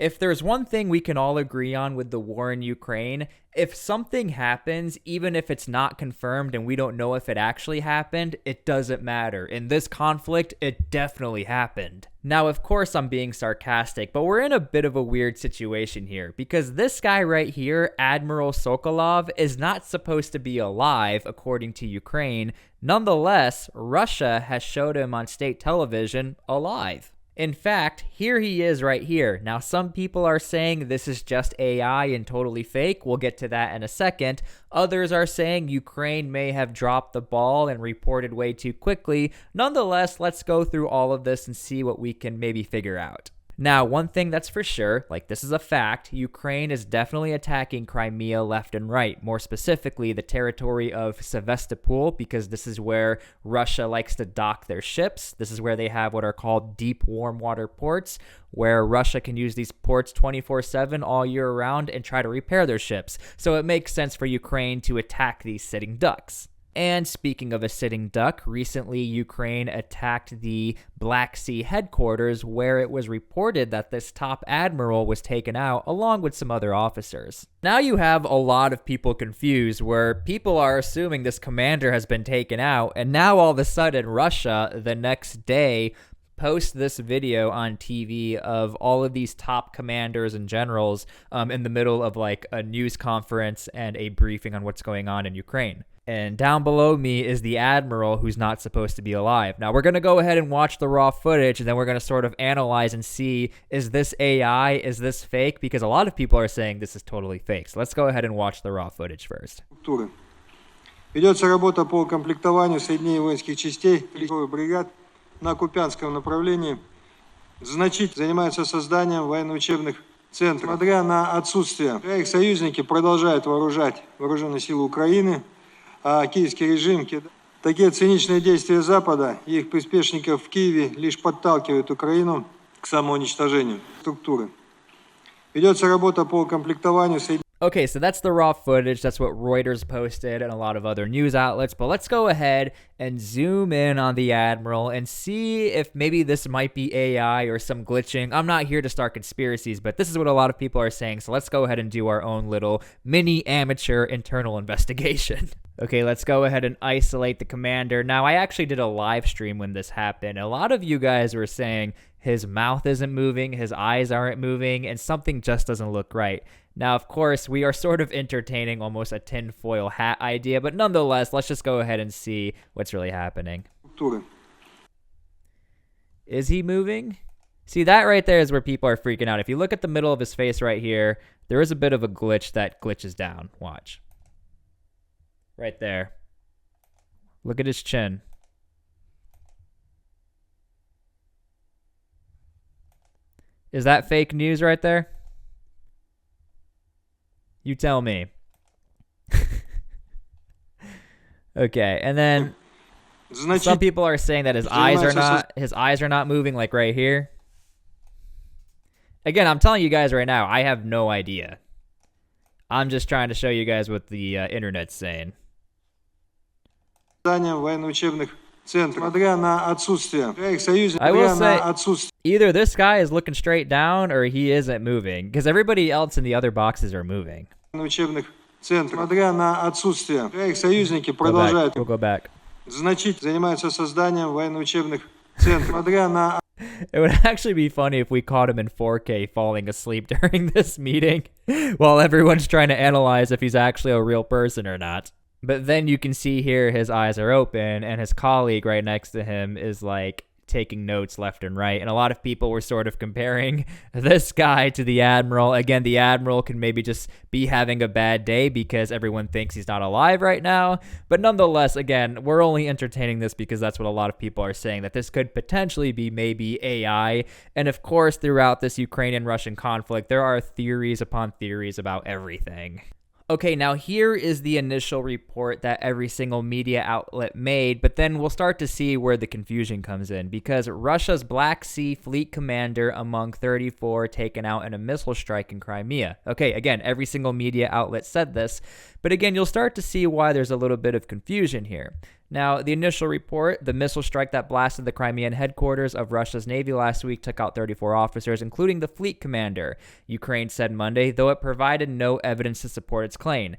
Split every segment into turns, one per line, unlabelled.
if there's one thing we can all agree on with the war in Ukraine, if something happens, even if it's not confirmed and we don't know if it actually happened, it doesn't matter. In this conflict, it definitely happened. Now, of course, I'm being sarcastic, but we're in a bit of a weird situation here because this guy right here, Admiral Sokolov, is not supposed to be alive, according to Ukraine. Nonetheless, Russia has showed him on state television alive. In fact, here he is right here. Now, some people are saying this is just AI and totally fake. We'll get to that in a second. Others are saying Ukraine may have dropped the ball and reported way too quickly. Nonetheless, let's go through all of this and see what we can maybe figure out. Now, one thing that's for sure, like this is a fact, Ukraine is definitely attacking Crimea left and right, more specifically the territory of Sevastopol, because this is where Russia likes to dock their ships. This is where they have what are called deep warm water ports, where Russia can use these ports 24/7 all year round and try to repair their ships. So it makes sense for Ukraine to attack these sitting ducks. And speaking of a sitting duck, recently Ukraine attacked the Black Sea headquarters where it was reported that this top admiral was taken out along with some other officers. Now you have a lot of people confused where people are assuming this commander has been taken out, and now all of a sudden Russia the next day post this video on TV of all of these top commanders and generals in the middle of like a news conference and a briefing on what's going on in Ukraine. And down below me is the admiral who's not supposed to be alive. Now, we're going to go ahead and watch the raw footage, and then we're going to sort of analyze and see, is this AI? Is this fake? Because a lot of people are saying this is totally fake. So let's go ahead and watch the raw footage first.
Ведется работа по комплектованию соединений воинских частей бригад на Купянском направлении. Значительно занимается созданием военно-учебных центров. Несмотря на отсутствие, их союзники продолжают вооружать вооруженные силы Украины. А киевский режим, такие циничные действия Запада и их приспешников в Киеве лишь подталкивают Украину к самоуничтожению структуры. Ведется работа по комплектованию соединений.
Okay, so that's the raw footage. That's what Reuters posted and a lot of other news outlets. But let's go ahead and zoom in on the Admiral and see if maybe this might be AI or some glitching. I'm not here to start conspiracies, but this is what a lot of people are saying. So let's go ahead and do our own little mini amateur internal investigation. Okay, let's go ahead and isolate the commander. Now, I actually did a live stream when this happened. A lot of you guys were saying his mouth isn't moving, his eyes aren't moving, and something just doesn't look right. Now, of course, we are sort of entertaining almost a tinfoil hat idea, but nonetheless, let's just go ahead and see what's really happening. Is he moving? See, that right there is where people are freaking out. If you look at the middle of his face right here, there is a bit of a glitch that glitches down. Watch. Right there. Look at his chin. Is that fake news right there? You tell me. Okay, and then some people are saying that his eyes are not moving, like right here. Again, I'm telling you guys right now, I have no idea. I'm just trying to show you guys what the internet's saying.
I will
say either this guy is looking straight down or he isn't moving, because everybody else in the other boxes are moving. We'll go back. It would actually be funny if we caught him in 4K falling asleep during this meeting while everyone's trying to analyze if he's actually a real person or not. But then you can see here his eyes are open and his colleague right next to him is like taking notes left and right. And a lot of people were sort of comparing this guy to the Admiral. Again, the Admiral can maybe just be having a bad day because everyone thinks he's not alive right now. But nonetheless, again, we're only entertaining this because that's what a lot of people are saying, that this could potentially be maybe AI. And of course, throughout this Ukrainian-Russian conflict, there are theories upon theories about everything. Okay, now here is the initial report that every single media outlet made, but then we'll start to see where the confusion comes in, because Russia's Black Sea Fleet commander among 34 taken out in a missile strike in Crimea. Okay, again, every single media outlet said this, but again, you'll start to see why there's a little bit of confusion here. Now, the initial report, the missile strike that blasted the Crimean headquarters of Russia's Navy last week took out 34 officers, including the fleet commander, Ukraine said Monday, though it provided no evidence to support its claim.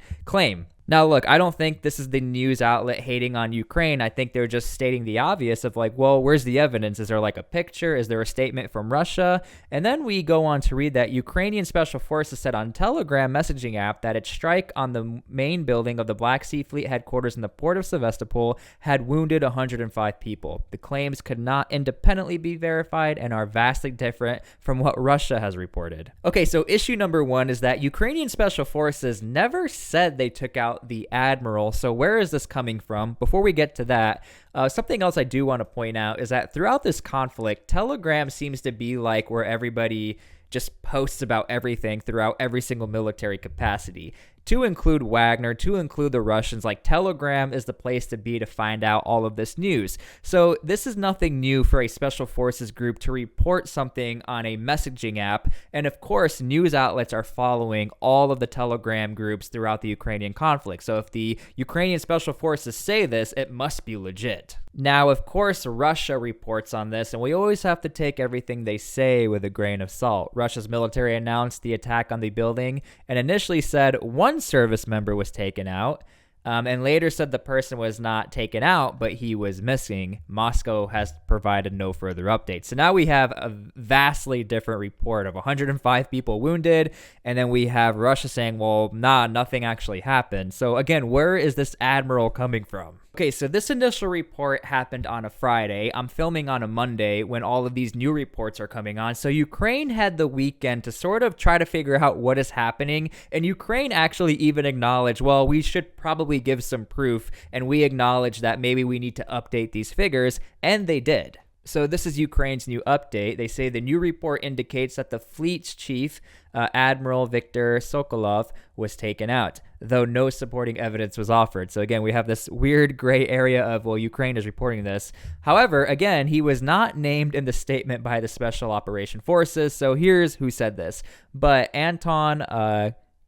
Now, look, I don't think this is the news outlet hating on Ukraine. I think they're just stating the obvious of like, well, where's the evidence? Is there like a picture? Is there a statement from Russia? And then we go on to read that Ukrainian Special Forces said on Telegram messaging app that its strike on the main building of the Black Sea Fleet headquarters in the port of Sevastopol had wounded 105 people. The claims could not independently be verified and are vastly different from what Russia has reported. Okay, so issue number one is that Ukrainian Special Forces never said they took out the admiral. So where is this coming from? Before we get to that, something else I do want to point out is that throughout this conflict, Telegram seems to be like where everybody just posts about everything throughout every single military capacity. To include Wagner, to include the Russians, like Telegram is the place to be to find out all of this news. So this is nothing new for a special forces group to report something on a messaging app. And of course, news outlets are following all of the Telegram groups throughout the Ukrainian conflict. So if the Ukrainian special forces say this, it must be legit. Now, of course, Russia reports on this, and we always have to take everything they say with a grain of salt. Russia's military announced the attack on the building and initially said one service member was taken out, and later said the person was not taken out, but he was missing. Moscow has provided no further updates. So now we have a vastly different report of 105 people wounded, and then we have Russia saying, well, nothing actually happened. So again, where is this admiral coming from? Okay, so this initial report happened on a Friday. I'm filming on a Monday when all of these new reports are coming on. So Ukraine had the weekend to sort of try to figure out what is happening. And Ukraine actually even acknowledged, well, we should probably give some proof. And we acknowledge that maybe we need to update these figures. And they did. So this is Ukraine's new update. They say the new report indicates that the fleet's chief, Admiral Viktor Sokolov, was taken out, though no supporting evidence was offered. So again, we have this weird gray area of, well, Ukraine is reporting this. However, again, he was not named in the statement by the Special Operation Forces. So here's who said this. But Anton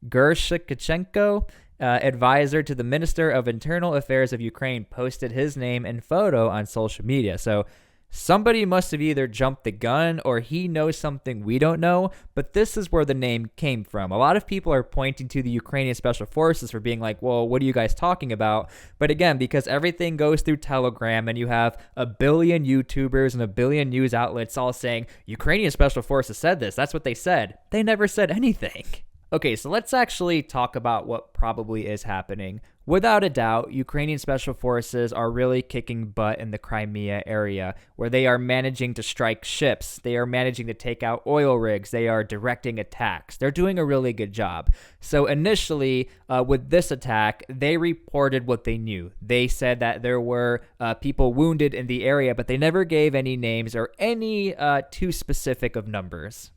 Gershikachenko, advisor to the Minister of Internal Affairs of Ukraine, posted his name and photo on social media. So somebody must have either jumped the gun or he knows something we don't know, but this is where the name came from. A lot of people are pointing to the Ukrainian Special Forces for being like, well, what are you guys talking about? But again, because everything goes through Telegram and you have a billion YouTubers and a billion news outlets all saying, Ukrainian Special Forces said this, that's what they said. They never said anything. Okay, so let's actually talk about what probably is happening. Without a doubt, Ukrainian Special Forces are really kicking butt in the Crimea area, where they are managing to strike ships, they are managing to take out oil rigs, they are directing attacks. They're doing a really good job. So initially, with this attack, they reported what they knew. They said that there were people wounded in the area, but they never gave any names or any too specific of numbers.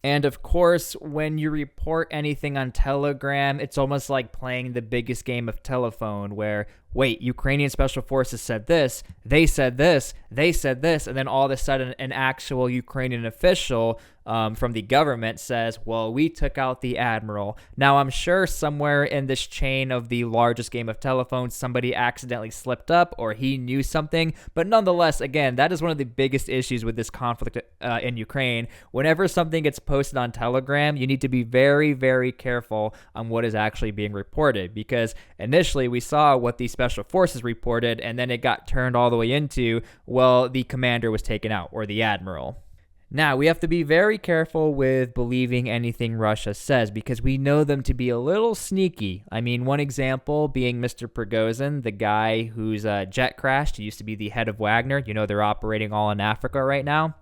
And of course, when you report anything on Telegram, it's almost like playing the biggest game of telephone where, wait, Ukrainian Special Forces said this, they said this, they said this, and then all of a sudden an actual Ukrainian official from the government says, well, we took out the admiral. Now, I'm sure somewhere in this chain of the largest game of telephone, somebody accidentally slipped up or he knew something. But nonetheless, again, that is one of the biggest issues with this conflict in Ukraine. Whenever something gets posted on Telegram, you need to be very, very careful on what is actually being reported, because initially we saw what the Special Forces reported, and then it got turned all the way into, well, the commander was taken out, or the admiral. Now, we have to be very careful with believing anything Russia says, because we know them to be a little sneaky. I mean, one example being Mr. Prigozhin, the guy whose jet crashed. He used to be the head of Wagner. You know, they're operating all in Africa right now.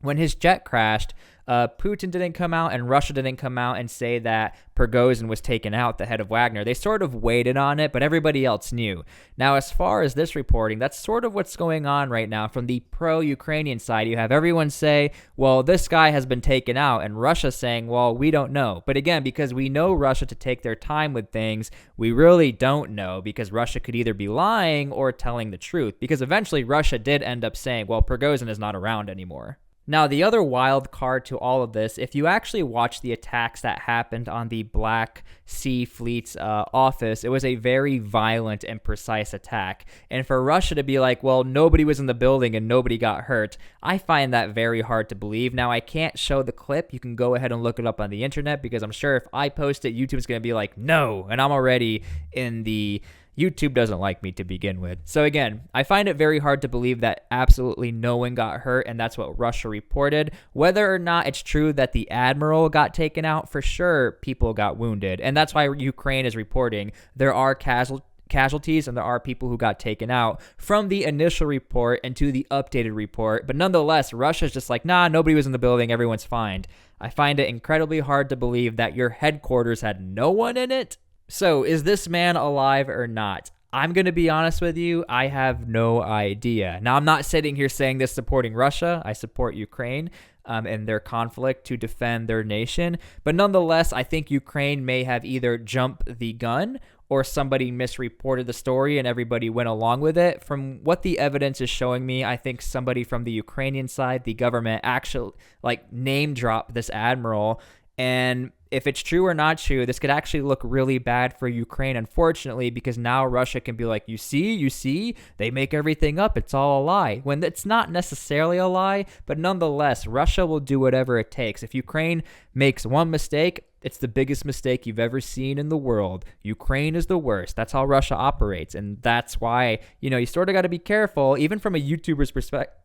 When his jet crashed, Putin didn't come out and Russia didn't come out and say that Prigozhin was taken out, the head of Wagner. They sort of waited on it, but everybody else knew. Now, as far as this reporting, that's sort of what's going on right now. From the pro-Ukrainian side, you have everyone say, well, this guy has been taken out, and Russia saying, well, we don't know. But again, because we know Russia to take their time with things, we really don't know, because Russia could either be lying or telling the truth, because eventually Russia did end up saying, well, Prigozhin is not around anymore. Now, the other wild card to all of this, if you actually watch the attacks that happened on the Black Sea Fleet's office, it was a very violent and precise attack. And for Russia to be like, well, nobody was in the building and nobody got hurt, I find that very hard to believe. Now, I can't show the clip. You can go ahead and look it up on the internet because I'm sure if I post it, YouTube's going to be like, no. And I'm already in the YouTube doesn't like me to begin with. So again, I find it very hard to believe that absolutely no one got hurt, and that's what Russia reported. Whether or not it's true that the admiral got taken out, for sure people got wounded. And that's why Ukraine is reporting there are casualties and there are people who got taken out from the initial report and to the updated report. But nonetheless, Russia's just like, nah, nobody was in the building, everyone's fine. I find it incredibly hard to believe that your headquarters had no one in it. So, is this man alive or not? I'm going to be honest with you, I have no idea. Now, I'm not sitting here saying this supporting Russia. I support Ukraine and their conflict to defend their nation. But nonetheless, I think Ukraine may have either jumped the gun or somebody misreported the story and everybody went along with it. From what the evidence is showing me, I think somebody from the Ukrainian side, the government, actually name dropped this admiral. And if it's true or not true, this could actually look really bad for Ukraine, unfortunately, because now Russia can be like, you see, they make everything up. It's all a lie. When it's not necessarily a lie, but nonetheless, Russia will do whatever it takes. If Ukraine makes one mistake, it's the biggest mistake you've ever seen in the world. Ukraine is the worst. That's how Russia operates. And that's why, you sort of got to be careful, even from a YouTuber's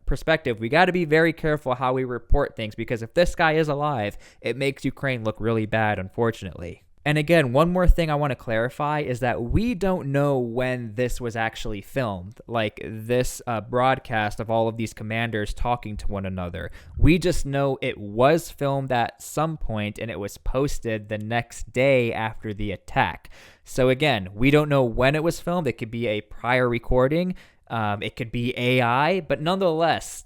perspective. We got to be very careful how we report things, because if this guy is alive, it makes Ukraine look really bad, unfortunately. And again, one more thing I want to clarify is that we don't know when this was actually filmed, like this broadcast of all of these commanders talking to one another. We just know it was filmed at some point and it was posted the next day after the attack. So again, we don't know when it was filmed. It could be a prior recording. It could be AI, but nonetheless,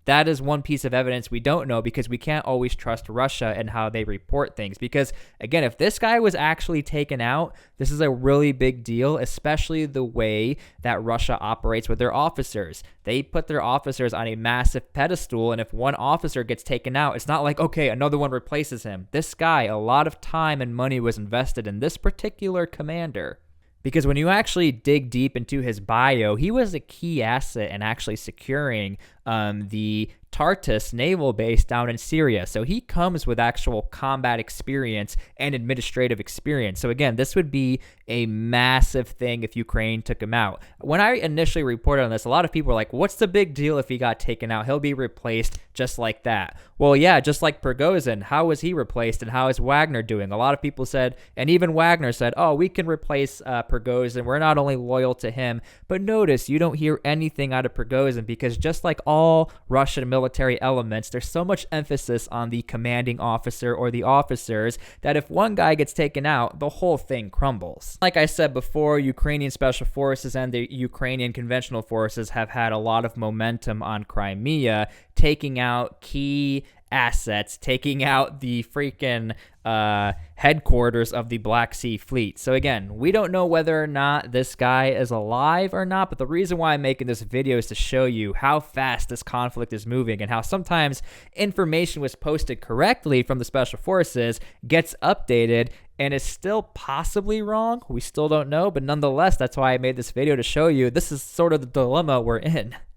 that is one piece of evidence we don't know, because we can't always trust Russia and how they report things. Because, again, if this guy was actually taken out, this is a really big deal, especially the way that Russia operates with their officers. They put their officers on a massive pedestal, and if one officer gets taken out, it's not like, okay, another one replaces him. This guy, a lot of time and money was invested in this particular commander. Because when you actually dig deep into his bio, he was a key asset in actually securing the Tartus naval base down in Syria. So he comes with actual combat experience and administrative experience. So again, this would be a massive thing if Ukraine took him out. When I initially reported on this, a lot of people were like, what's the big deal if he got taken out? He'll be replaced just like that. Well, yeah, just like Prigozhin, how was he replaced and how is Wagner doing? A lot of people said, and even Wagner said, oh, we can replace Prigozhin. We're not only loyal to him, but notice you don't hear anything out of Prigozhin, because just like all Russian military elements, there's so much emphasis on the commanding officer or the officers that if one guy gets taken out, the whole thing crumbles. Like I said before, Ukrainian special forces and the Ukrainian conventional forces have had a lot of momentum on Crimea, taking out key assets, taking out the freaking headquarters of the Black Sea Fleet. So again, we don't know whether or not this guy is alive or not, but the reason why I'm making this video is to show you how fast this conflict is moving and how sometimes information was posted correctly from the special forces gets updated and is still possibly wrong. We still don't know, but nonetheless, that's why I made this video, to show you this is sort of the dilemma we're in.